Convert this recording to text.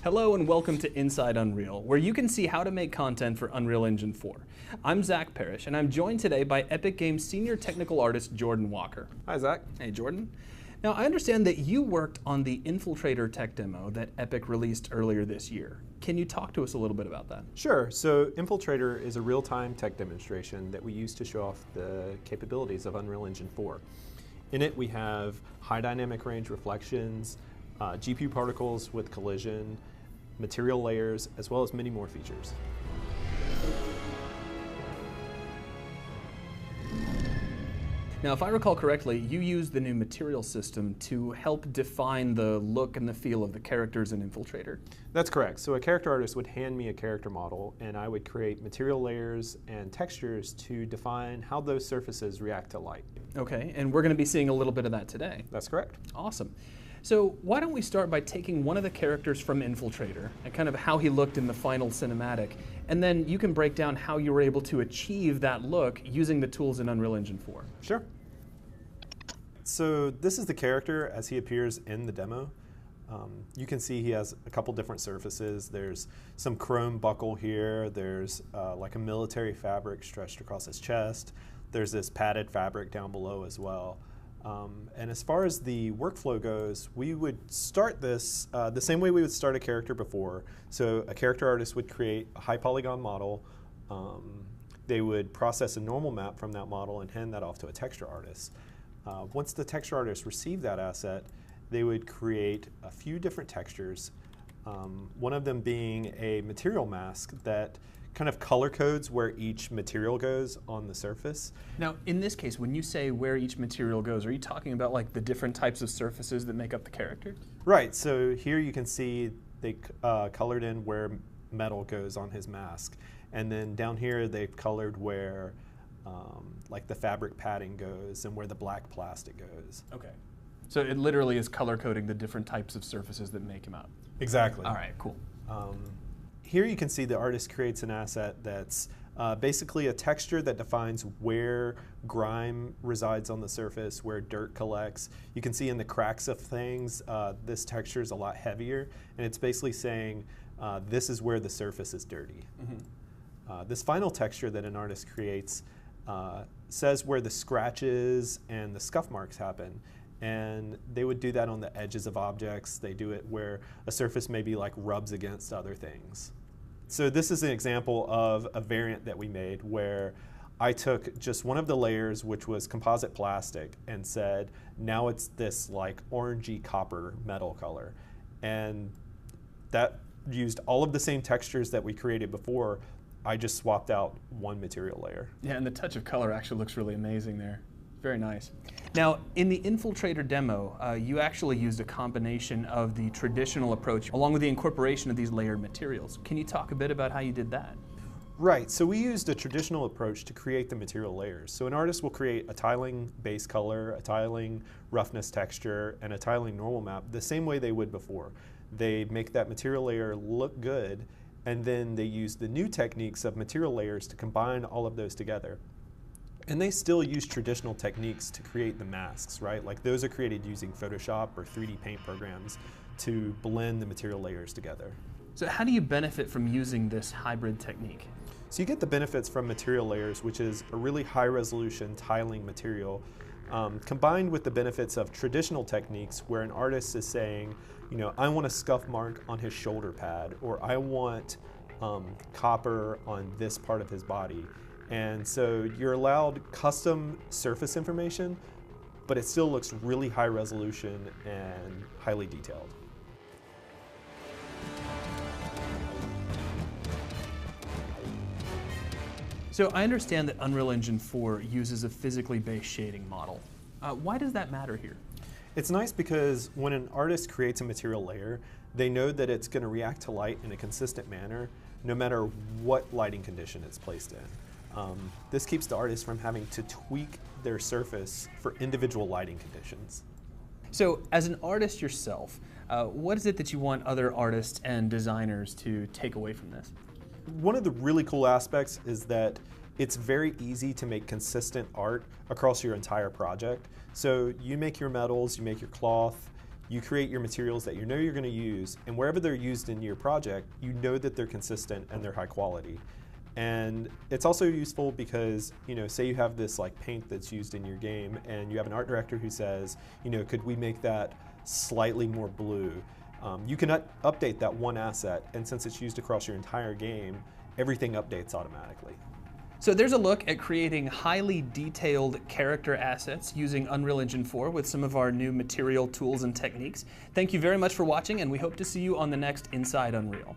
Hello and welcome to Inside Unreal, where you can see how to make content for Unreal Engine 4. I'm Zach Parrish, and I'm joined today by Epic Games Senior Technical Artist Jordan Walker. Hi, Zach. Hey, Jordan. Now, I understand that you worked on the Infiltrator tech demo that Epic released earlier this year. Can you talk to us a little bit about that? Sure. So Infiltrator is a real-time tech demonstration that we use to show off the capabilities of Unreal Engine 4. In it, we have high dynamic range reflections, GPU particles with collision, material layers, as well as many more features. Now, if I recall correctly, you used the new material system to help define the look and the feel of the characters in Infiltrator. That's correct. So a character artist would hand me a character model, and I would create material layers and textures to define how those surfaces react to light. Okay, and we're going to be seeing a little bit of that today. That's correct. Awesome. So why don't we start by taking one of the characters from Infiltrator and kind of how he looked in the final cinematic, and then you can break down how you were able to achieve that look using the tools in Unreal Engine 4. Sure. So this is the character as he appears in the demo. You can see he has a couple different surfaces. There's some chrome buckle here. There's like a military fabric stretched across his chest. There's this padded fabric down below as well. And as far as the workflow goes, we would start this the same way we would start a character before. So a character artist would create a high polygon model. They would process a normal map from that model and hand that off to a texture artist. Once the texture artist received that asset, they would create a few different textures, one of them being a material mask that kind of color codes where each material goes on the surface. Now, in this case, when you say where each material goes, are you talking about like the different types of surfaces that make up the character? Right, so here you can see they colored in where metal goes on his mask. And then down here they've colored where like the fabric padding goes and where the black plastic goes. Okay. So it literally is color coding the different types of surfaces that make him up. Exactly. All right, cool. Here you can see the artist creates an asset that's basically a texture that defines where grime resides on the surface, where dirt collects. You can see in the cracks of things, this texture is a lot heavier, and it's basically saying this is where the surface is dirty. Mm-hmm. This final texture that an artist creates says where the scratches and the scuff marks happen. And they would do that on the edges of objects. They do it where a surface maybe like rubs against other things. So this is an example of a variant that we made where I took just one of the layers, which was composite plastic, and said, now it's this like orangey copper metal color. And that used all of the same textures that we created before. I just swapped out one material layer. Yeah, and the touch of color actually looks really amazing there. Very nice. Now, in the Infiltrator demo, you actually used a combination of the traditional approach along with the incorporation of these layered materials. Can you talk a bit about how you did that? Right, so we used a traditional approach to create the material layers. So an artist will create a tiling base color, a tiling roughness texture, and a tiling normal map the same way they would before. They make that material layer look good, and then they use the new techniques of material layers to combine all of those together. And they still use traditional techniques to create the masks, right? Like those are created using Photoshop or 3D paint programs to blend the material layers together. So how do you benefit from using this hybrid technique? So you get the benefits from material layers, which is a really high resolution tiling material, combined with the benefits of traditional techniques where an artist is saying, you know, I want a scuff mark on his shoulder pad, or I want copper on this part of his body. And so you're allowed custom surface information, but it still looks really high resolution and highly detailed. So I understand that Unreal Engine 4 uses a physically based shading model. Why does that matter here? It's nice because when an artist creates a material layer, they know that it's going to react to light in a consistent manner, no matter what lighting condition it's placed in. This keeps the artist from having to tweak their surface for individual lighting conditions. So as an artist yourself, what is it that you want other artists and designers to take away from this? One of the really cool aspects is that it's very easy to make consistent art across your entire project. So you make your metals, you make your cloth, You create your materials that you know you're going to use, and wherever they're used in your project, you know that they're consistent and they're high quality. And it's also useful because, say you have this like paint that's used in your game, and you have an art director who says, could we make that slightly more blue? You can update that one asset, and since it's used across your entire game, everything updates automatically. So there's a look at creating highly detailed character assets using Unreal Engine 4 with some of our new material tools and techniques. Thank you very much for watching, and we hope to see you on the next Inside Unreal.